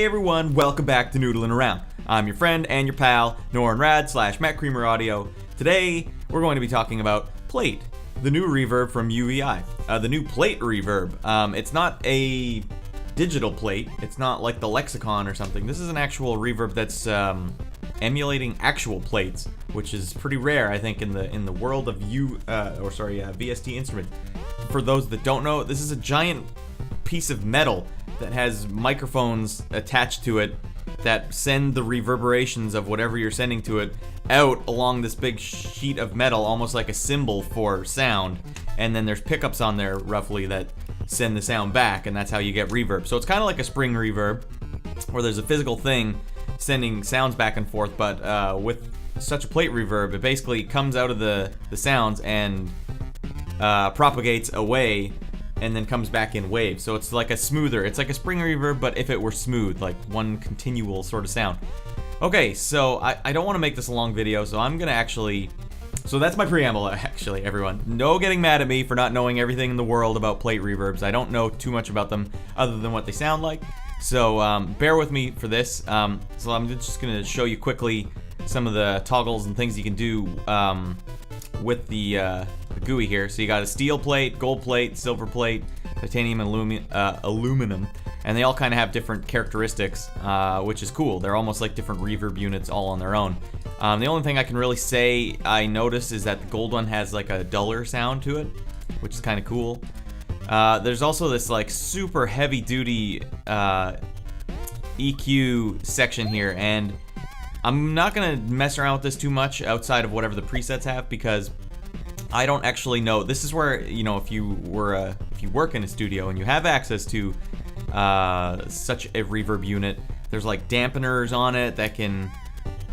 Hey everyone, welcome back to Noodling Around. I'm your friend and your pal, Norin Rad / Matt Creamer Audio. Today, we're going to be talking about Plate, the new reverb from UVI. The new Plate reverb. It's not a digital plate. It's not like the Lexicon or something. This is an actual reverb that's emulating actual plates, which is pretty rare, I think, in the world of VST instruments. For those that don't know, this is a giant piece of metal that has microphones attached to it that send the reverberations of whatever you're sending to it out along this big sheet of metal, almost like a cymbal for sound. And then there's pickups on there, roughly, that send the sound back, and that's how you get reverb. So it's kind of like a spring reverb, where there's a physical thing sending sounds back and forth, but with such a plate reverb, it basically comes out of the sounds and propagates away and then comes back in waves. So it's like a smoother, it's like a spring reverb, but if it were smooth, like one continual sort of sound. Okay, so I don't want to make this a long video, so I'm gonna so that's my preamble, actually, everyone. No getting mad at me for not knowing everything in the world about plate reverbs. I don't know too much about them other than what they sound like. So bear with me for this. So I'm just gonna show you quickly some of the toggles and things you can do with the GUI here. So you got a steel plate, gold plate, silver plate, titanium, and aluminum, and they all kind of have different characteristics, which is cool. They're almost like different reverb units all on their own. The only thing I can really say I noticed is that the gold one has like a duller sound to it, which is kind of cool. There's also this like super heavy duty EQ section here, and I'm not gonna mess around with this too much outside of whatever the presets have, because I don't actually know. This is where, you know, if you work in a studio and you have access to such a reverb unit, there's like dampeners on it that can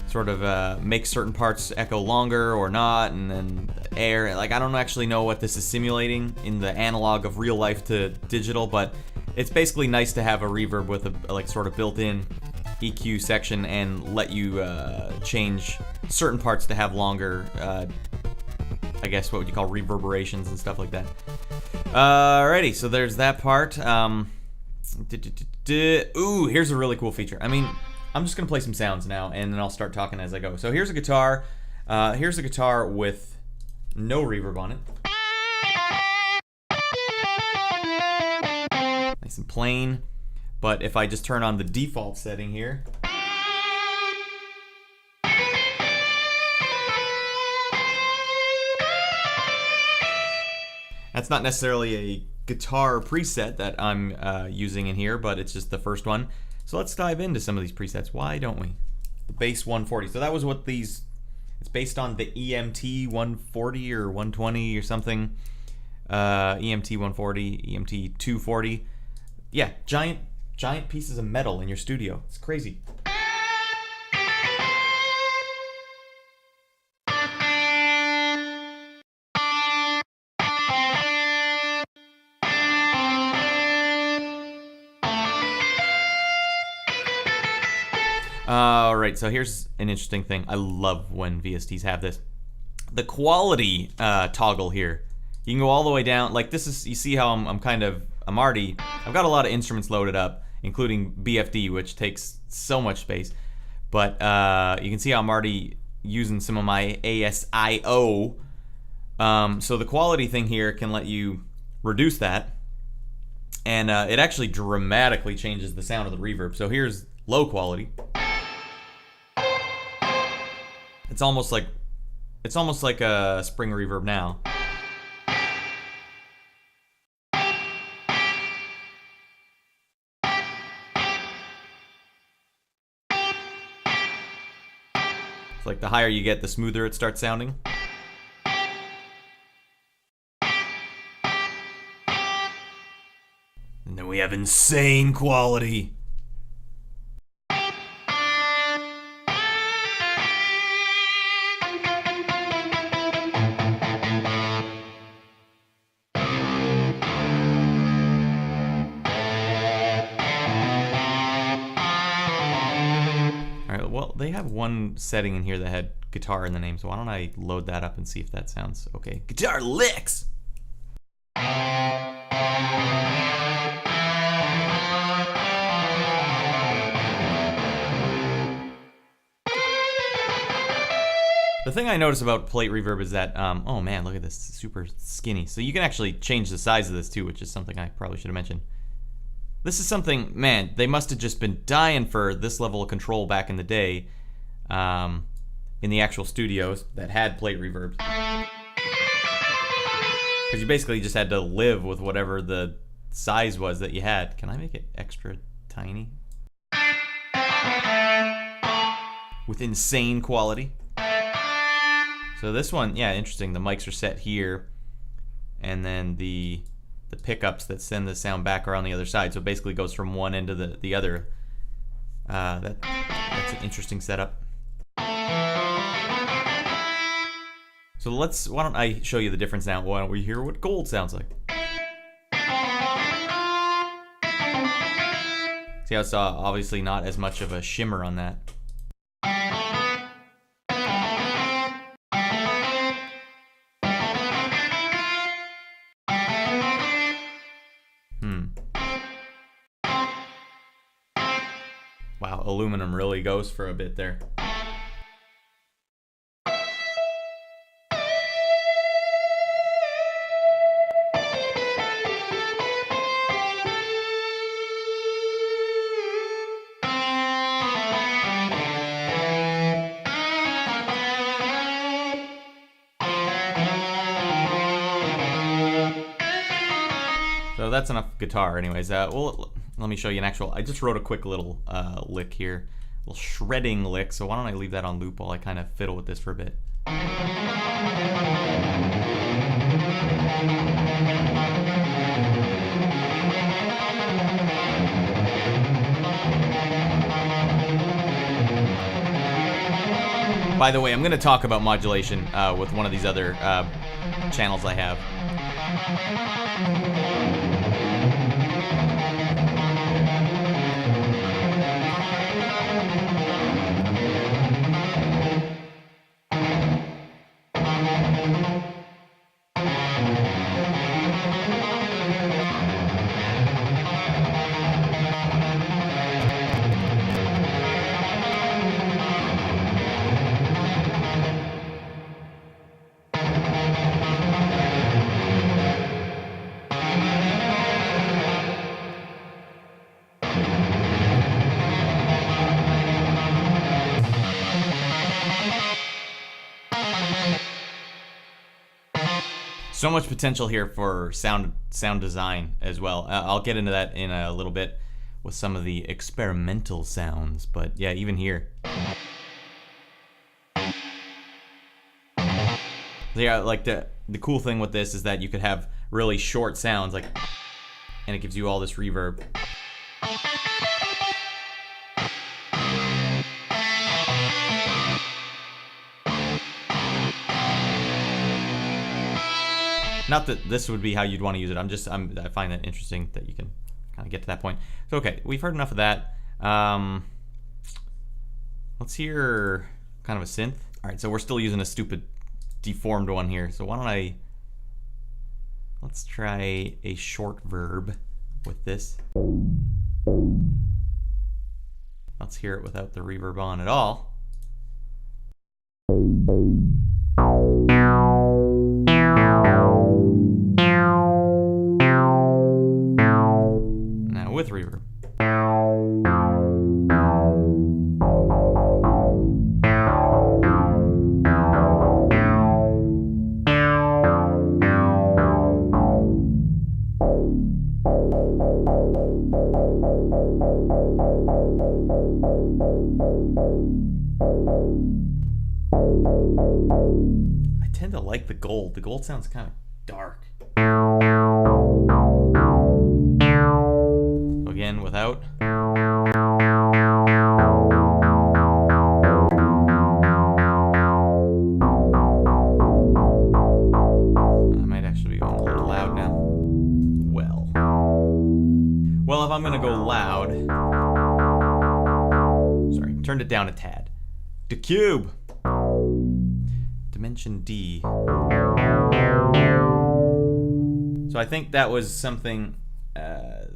sort of make certain parts echo longer or not, and then air. Like, I don't actually know what this is simulating in the analog of real life to digital, but it's basically nice to have a reverb with a like sort of built-in EQ section and let you change certain parts to have longer, I guess what would you call reverberations and stuff like that. Alrighty, so there's that part. Ooh, here's a really cool feature. I mean, I'm just gonna play some sounds now, and then I'll start talking as I go. So here's a guitar. Here's a guitar with no reverb on it. Nice and plain. But if I just turn on the default setting here, that's not necessarily a guitar preset that I'm using in here, but it's just the first one. So let's dive into some of these presets. Why don't we? The bass 140. So that was what these, it's based on the EMT 140 or 120 or something. EMT 140, EMT 240. Yeah, giant pieces of metal in your studio. It's crazy. Alright, so here's an interesting thing. I love when VSTs have this. The quality toggle here. You can go all the way down. Like, this is, you see how I've got a lot of instruments loaded up, including BFD, which takes so much space. But you can see how I'm already using some of my ASIO. So the quality thing here can let you reduce that. And it actually dramatically changes the sound of the reverb. So here's low quality. It's almost like a spring reverb now. It's like the higher you get, the smoother it starts sounding. And then we have insane quality. Well, they have one setting in here that had guitar in the name, so why don't I load that up and see if that sounds okay. Guitar licks! The thing I notice about plate reverb is that, oh man, look at this, super skinny. So you can actually change the size of this too, which is something I probably should have mentioned. This is something, man, they must have just been dying for this level of control back in the day in the actual studios that had plate reverbs. Because you basically just had to live with whatever the size was that you had. Can I make it extra tiny? With insane quality. So this one, yeah, interesting. The mics are set here, and then the pickups that send the sound back are on the other side. So it basically goes from one end to the other. That's an interesting setup. So why don't I show you the difference now? Why don't we hear what gold sounds like? See how it's obviously not as much of a shimmer on that. Wow, aluminum really goes for a bit there. So that's enough guitar anyways. Well, let me show you an actual, I just wrote a quick little lick here, a little shredding lick, so why don't I leave that on loop while I kind of fiddle with this for a bit. By the way, I'm going to talk about modulation with one of these other channels I have. So much potential here for sound design as well. I'll get into that in a little bit with some of the experimental sounds, but yeah, even here. Yeah, like the cool thing with this is that you could have really short sounds, like, and it gives you all this reverb. Not that this would be how you'd want to use it. I find that interesting that you can kind of get to that point. So okay, we've heard enough of that. Let's hear kind of a synth. All right, so we're still using a stupid deformed one here. So why don't let's try a short verb with this. Let's hear it without the reverb on at all. Now with reverb. I tend to like the gold. The gold sounds kind of dark. So again, without. I might actually be going a little loud now. Well, if I'm gonna go loud, sorry, turned it down a tad. Decube. Dimension D. So I think that was something,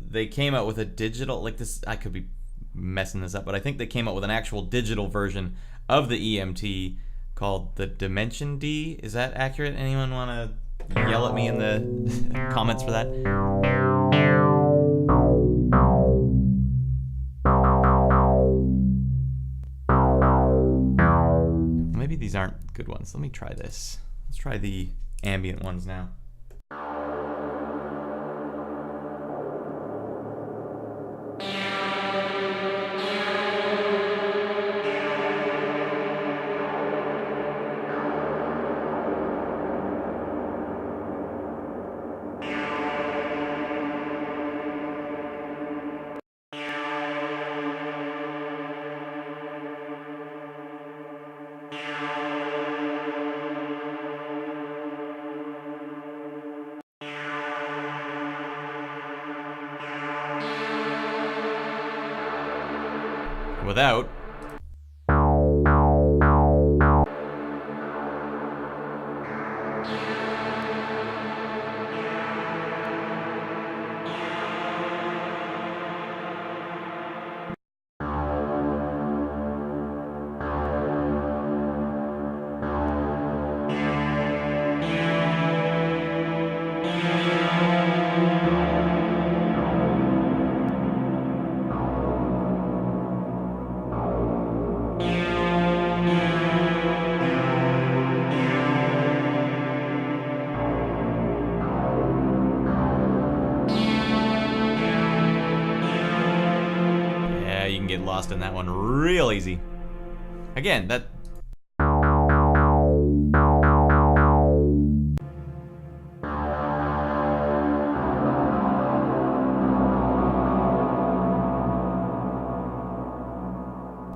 they came out with a digital, like this, I could be messing this up, but I think they came out with an actual digital version of the EMT called the Dimension D. Is that accurate? Anyone want to yell at me in the comments for that? Maybe these aren't good ones. Let me try this. Let's try the ambient ones now. Without. Get lost in that one real easy. Again, that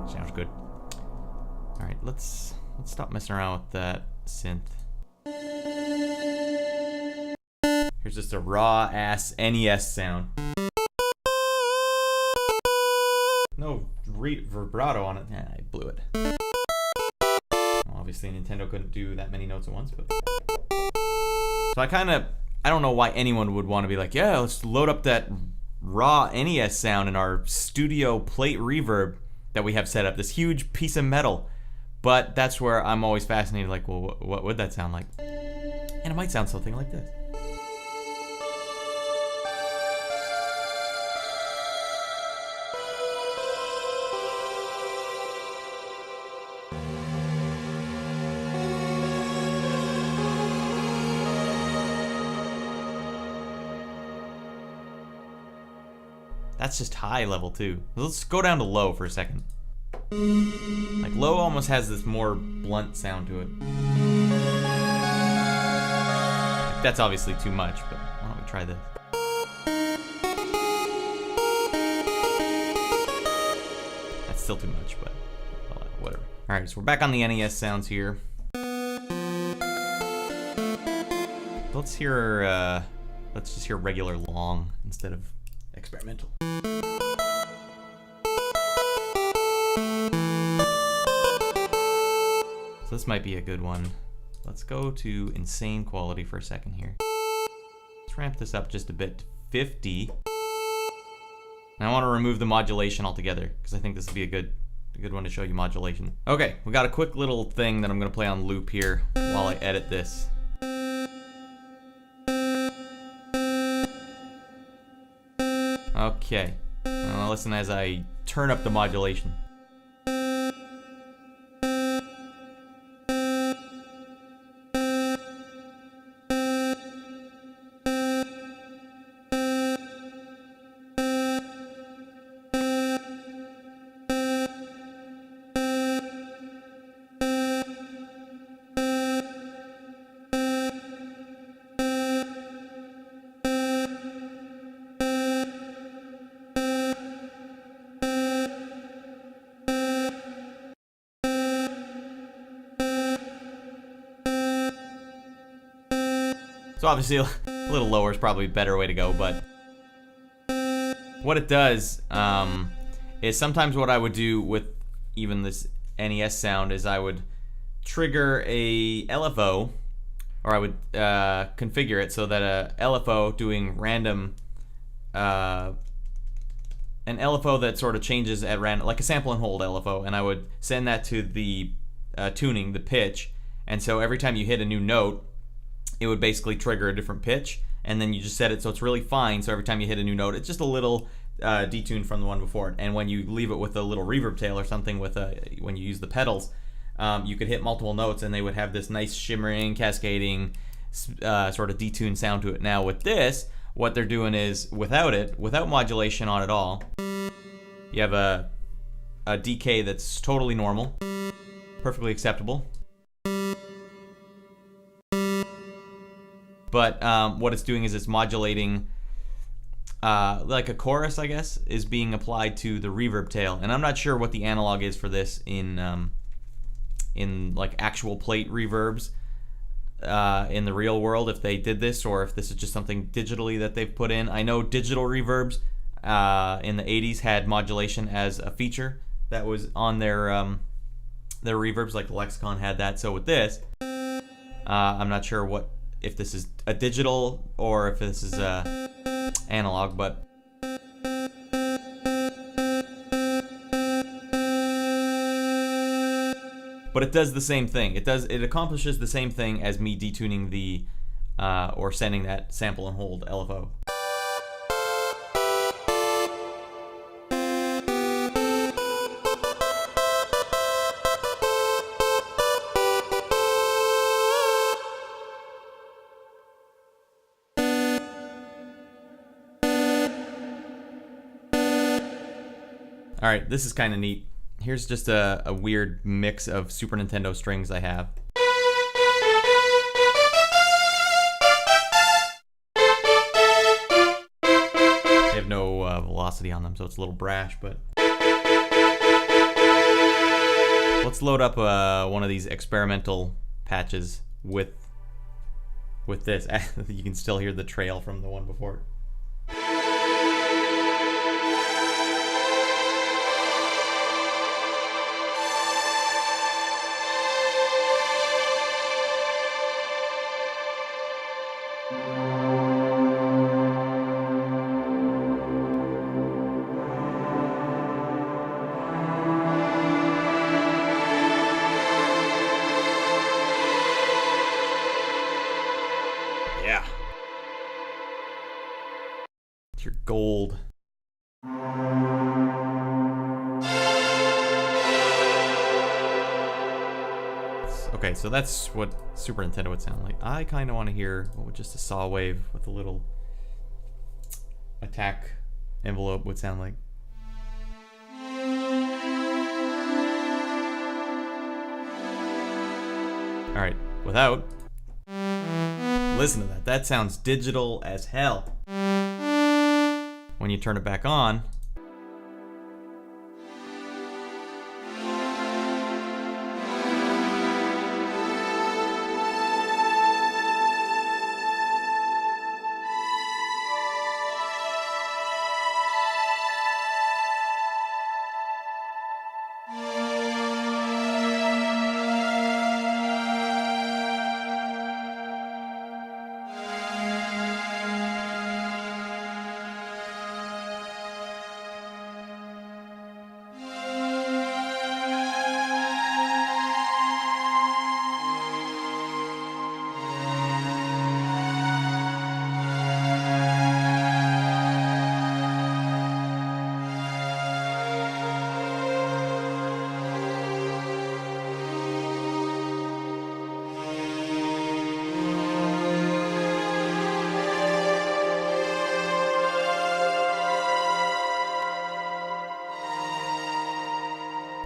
sounds good. All right, let's stop messing around with that synth. Here's just a raw ass NES sound. No vibrato on it. Yeah, I blew it. Well, obviously Nintendo couldn't do that many notes at once, but so I don't know why anyone would want to be like, yeah, let's load up that raw NES sound in our studio plate reverb that we have set up, this huge piece of metal. But that's where I'm always fascinated, like, well, what would that sound like? And it might sound something like this. That's just high level too. Let's go down to low for a second. Like low almost has this more blunt sound to it. Like, that's obviously too much, but why don't we try this? That's still too much, but whatever. All right, so we're back on the NES sounds here. Let's just hear regular long instead of experimental. So this might be a good one. Let's go to insane quality for a second here. Let's ramp this up just a bit to 50. And I want to remove the modulation altogether because I think this would be a good one to show you modulation. Okay, we got a quick little thing that I'm going to play on loop here while I edit this. Okay, now listen as I turn up the modulation. So obviously a little lower is probably a better way to go, but what it does is sometimes what I would do with even this NES sound is I would trigger a LFO, or I would configure it so that a LFO doing random, an LFO that sort of changes at random, like a sample and hold LFO, and I would send that to the tuning the pitch, and so every time you hit a new note, it would basically trigger a different pitch, and then you just set it so it's really fine, so every time you hit a new note, it's just a little detune from the one before it. And when you leave it with a little reverb tail or something, when you use the pedals, you could hit multiple notes and they would have this nice shimmering, cascading sort of detune sound to it. Now with this, what they're doing is, without modulation on at all, you have a decay that's totally normal, perfectly acceptable. But what it's doing is it's modulating, like a chorus, I guess, is being applied to the reverb tail. And I'm not sure what the analog is for this in like actual plate reverbs in the real world, if they did this, or if this is just something digitally that they've put in. I know digital reverbs in the 80s had modulation as a feature that was on their reverbs, like the Lexicon had that. So with this, I'm not sure if this is a digital or if this is analog, but it does the same thing. It accomplishes the same thing as me detuning the or sending that sample and hold LFO. Alright, this is kind of neat. Here's just a weird mix of Super Nintendo strings I have. They have no velocity on them, so it's a little brash, but... Let's load up one of these experimental patches with this. You can still hear the trail from the one before it. Yeah. It's your gold. Okay, so that's what Super Nintendo would sound like. I kind of want to hear what would just a saw wave with a little attack envelope would sound like. Alright, without. Listen to that. That sounds digital as hell. When you turn it back on,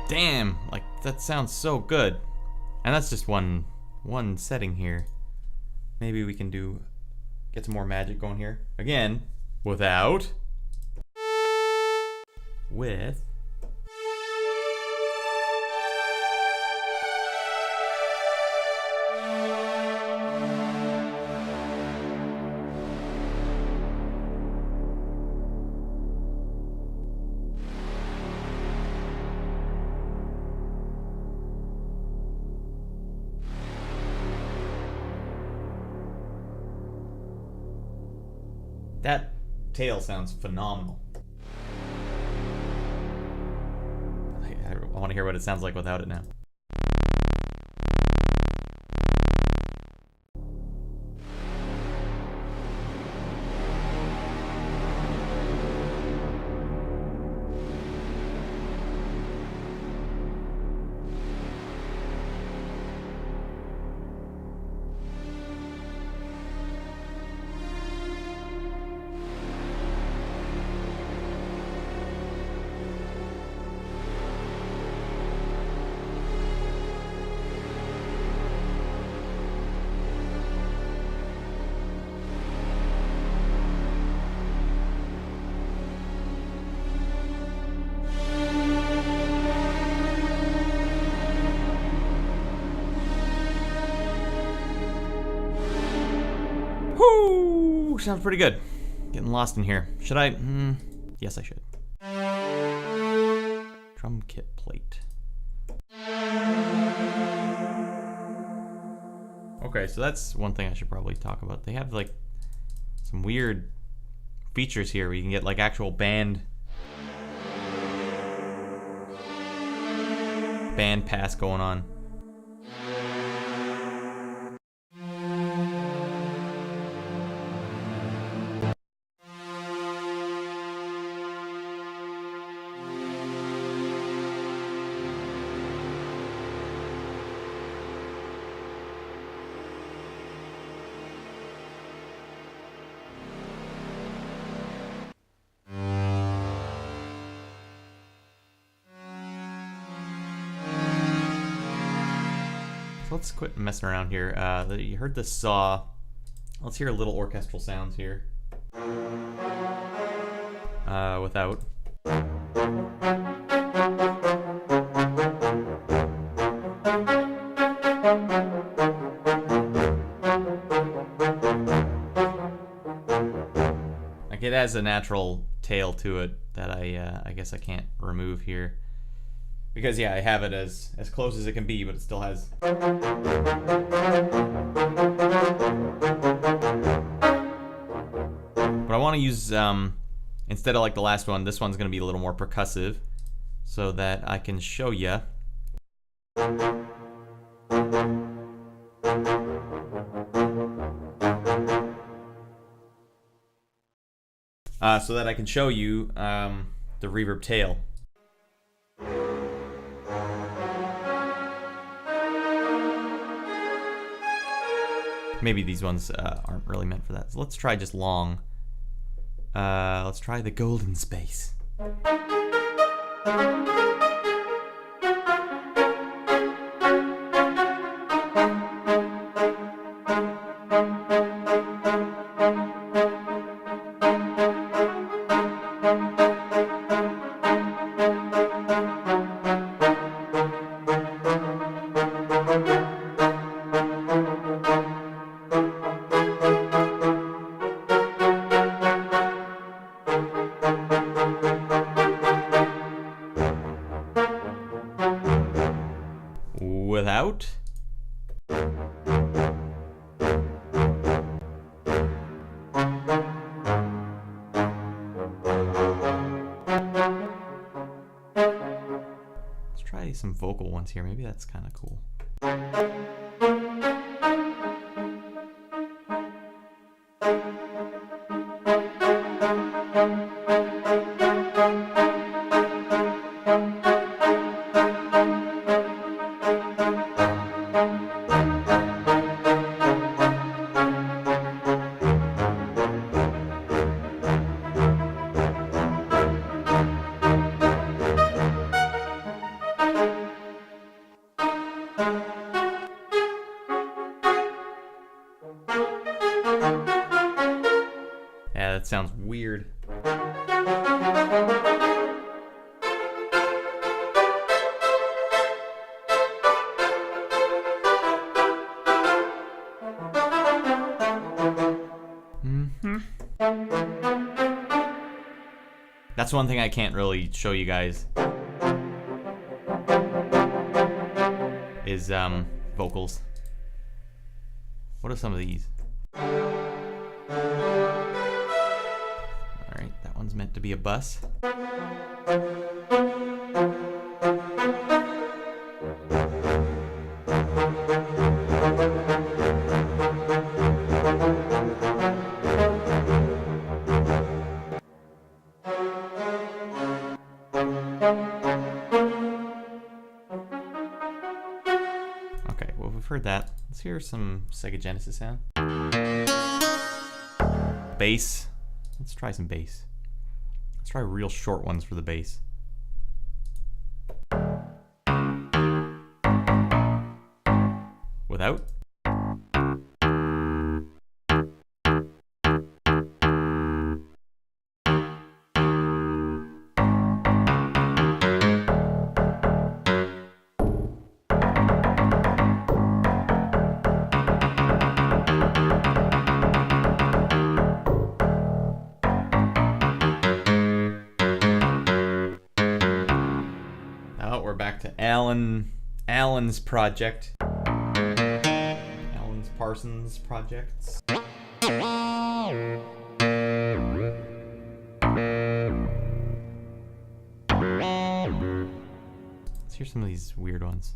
damn, like that sounds so good. And that's just one setting here. Maybe we can get some more magic going here. Again, without, with, that tail sounds phenomenal. I want to hear what it sounds like without it now. Woo! Sounds pretty good. Getting lost in here. Should I? Yes, I should. Drum kit plate. Okay, so that's one thing I should probably talk about. They have like some weird features here where you can get like actual band pass going on. Let's quit messing around here. You heard the saw. Let's hear a little orchestral sounds here. Without. Like it has a natural tail to it that I guess I can't remove here. Because yeah, I have it as close as it can be, but it still has. But I want to use, instead of like the last one, this one's going to be a little more percussive, so that I can show you. So that I can show you the reverb tail. Maybe these ones aren't really meant for that. So let's try just long. Let's try the golden space. Without. Let's try some vocal ones here. Maybe that's kind of cool. Yeah, that sounds weird. That's one thing I can't really show you guys is vocals. What are some of these? Alright, that one's meant to be a bus. Okay, well, we've heard that. Let's hear some Sega Genesis sound. Bass. Let's try some bass. Let's try real short ones for the bass. Without. Well, we're back to Alan's project. Alan's Parsons projects. Let's hear some of these weird ones.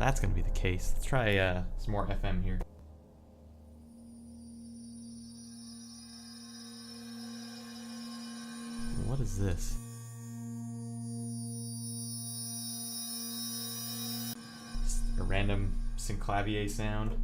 That's gonna be the case. Let's try some more FM here. What is this? Just a random synclavier sound.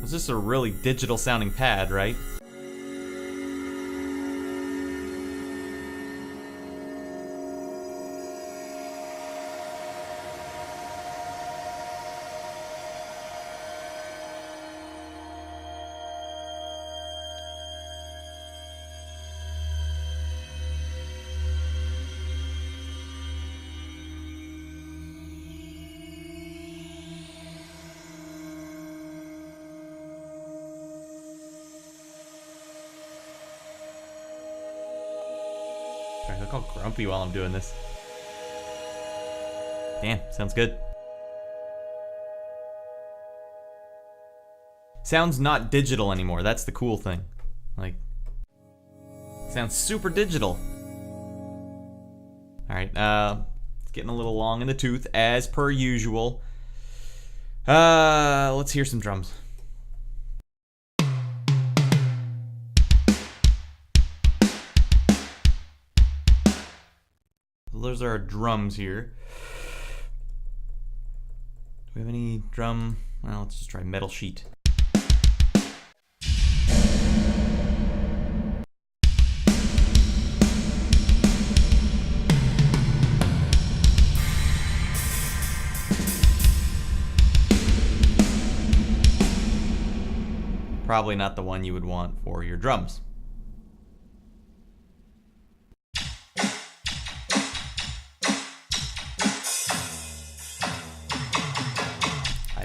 It's just a really digital sounding pad, right? Sorry, look all grumpy while I'm doing this. Damn, sounds good. Sounds not digital anymore. That's the cool thing. Like, sounds super digital. Alright, it's getting a little long in the tooth, as per usual. Let's hear some drums. Those are our drums here. Do we have any drum? Well, let's just try metal sheet. Probably not the one you would want for your drums.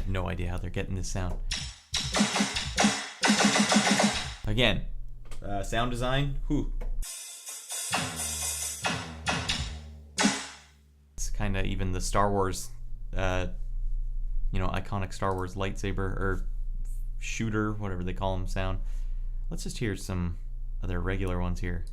No idea how they're getting this sound. Again, sound design, whew. It's kind of even the Star Wars, iconic Star Wars lightsaber or shooter, whatever they call them, sound. Let's just hear some other regular ones here.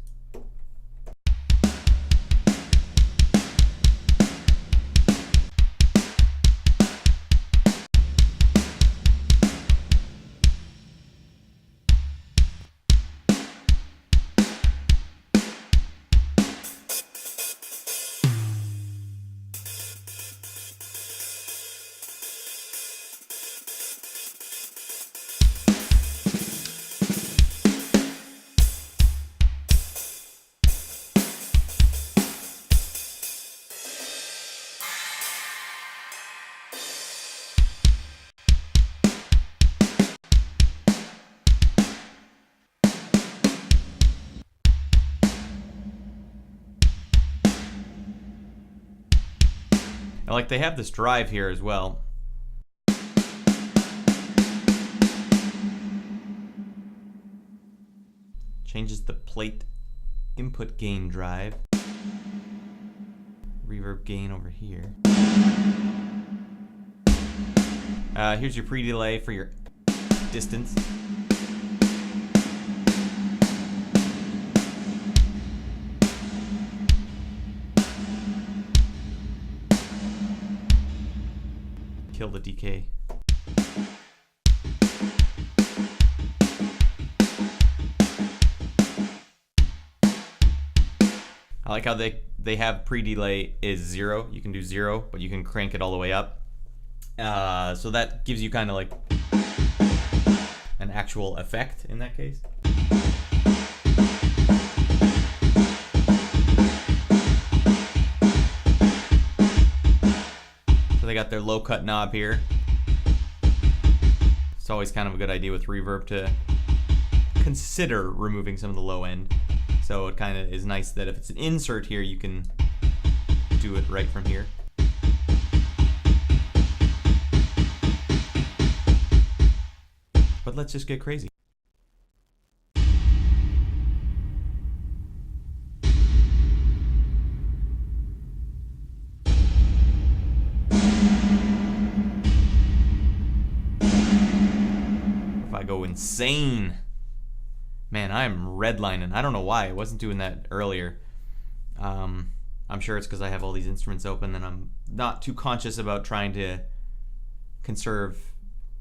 Like, they have this drive here as well. Changes the plate input gain drive. Reverb gain over here. Here's your pre-delay for your distance. Kill the decay. I like how they have pre-delay is 0. You can do 0, but you can crank it all the way up. So that gives you kind of like an actual effect in that case. they got their low cut knob here. It's always kind of a good idea with reverb to consider removing some of the low end. So it kind of is nice that if it's an insert here, you can do it right from here. But let's just get crazy. If I go insane, man, I'm redlining. I don't know why. I wasn't doing that earlier. I'm sure it's because I have all these instruments open and I'm not too conscious about trying to conserve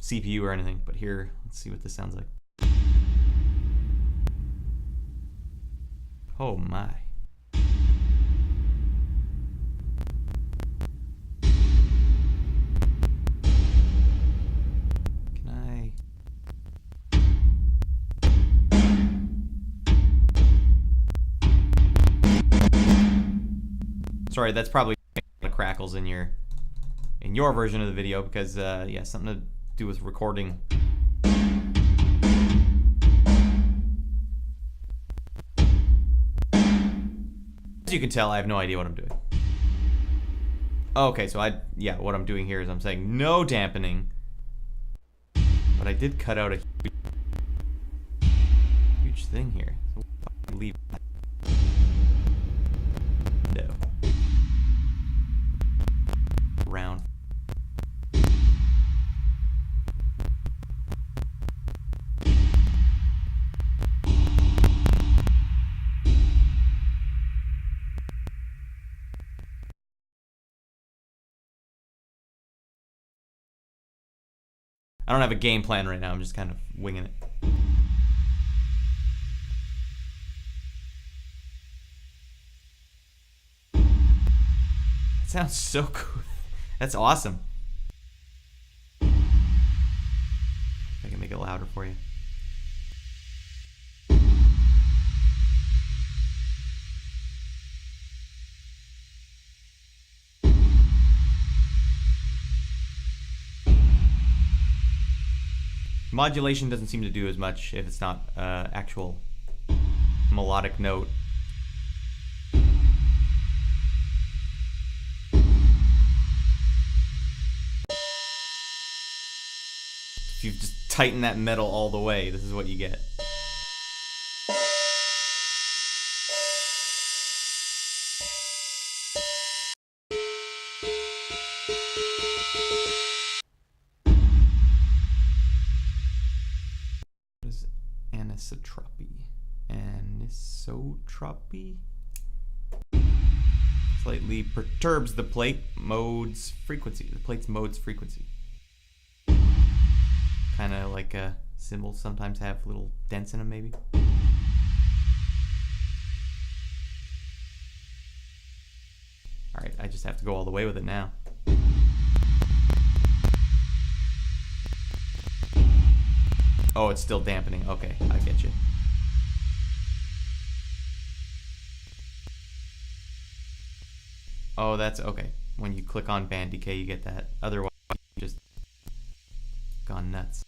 CPU or anything. But here, let's see what this sounds like. Oh my. Sorry, that's probably the crackles in your version of the video because yeah, something to do with recording. As you can tell, I have no idea what I'm doing. Okay, so what I'm doing here is I'm saying no dampening, but I did cut out a huge thing here. So leave that. No. Round. I don't have a game plan right now, I'm just kind of winging it. That sounds so cool. That's awesome. I can make it louder for you. Modulation doesn't seem to do as much if it's not actual melodic note. If you just tighten that metal all the way, this is what you get. What is anisotropy? Anisotropy? Slightly perturbs the plate mode's frequency. The plate's mode's frequency. Kind of like cymbals sometimes have little dents in them, maybe. Alright, I just have to go all the way with it now. Oh, it's still dampening. Okay, I get you. Oh, that's okay. When you click on band decay, you get that. Otherwise, you just gone nuts.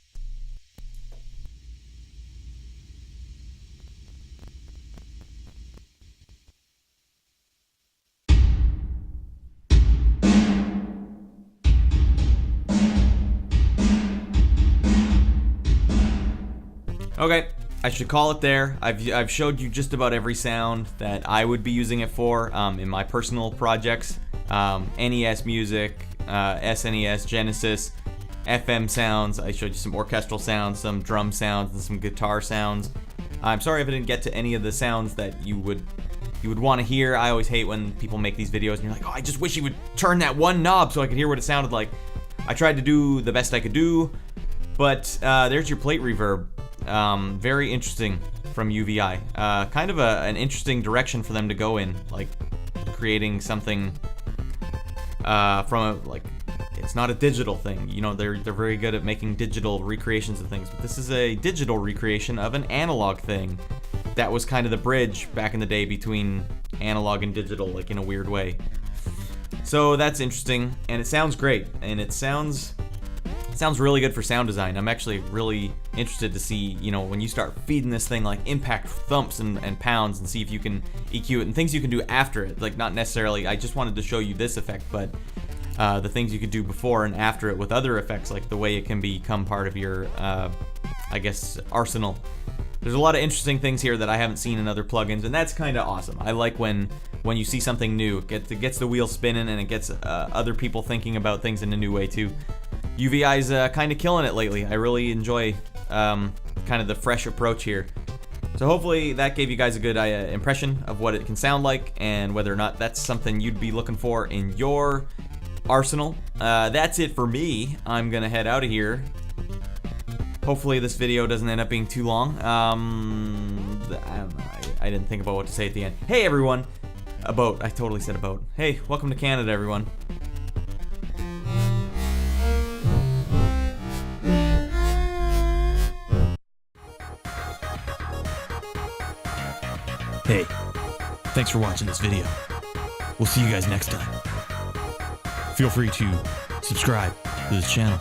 Okay, I should call it there. I've showed you just about every sound that I would be using it for in my personal projects. NES music, SNES, Genesis, FM sounds. I showed you some orchestral sounds, some drum sounds, and some guitar sounds. I'm sorry if I didn't get to any of the sounds that you would want to hear. I always hate when people make these videos and you're like, oh, I just wish you would turn that one knob so I could hear what it sounded like. I tried to do the best I could do, but there's your plate reverb. Very interesting from UVI. Kind of an interesting direction for them to go in, like creating something from it's not a digital thing. You know, they're very good at making digital recreations of things, but this is a digital recreation of an analog thing. That was kind of the bridge back in the day between analog and digital, like in a weird way. So that's interesting, and it sounds great, and it sounds really good for sound design. I'm actually really interested to see, you know, when you start feeding this thing like impact thumps and pounds, and see if you can EQ it, and things you can do after it. Like, not necessarily, I just wanted to show you this effect, but the things you could do before and after it with other effects, like the way it can become part of your, I guess, arsenal. There's a lot of interesting things here that I haven't seen in other plugins, and that's kind of awesome. I like when you see something new, it gets the wheel spinning, and it gets other people thinking about things in a new way too. UVI's kind of killing it lately. I really enjoy kind of the fresh approach here. So hopefully that gave you guys a good impression of what it can sound like, and whether or not that's something you'd be looking for in your arsenal. That's it for me. I'm gonna head out of here. Hopefully this video doesn't end up being too long. I don't know. I didn't think about what to say at the end. Hey everyone! A boat. I totally said a boat. Hey, welcome to Canada, everyone. Hey, thanks for watching this video. We'll see you guys next time. Feel free to subscribe to this channel.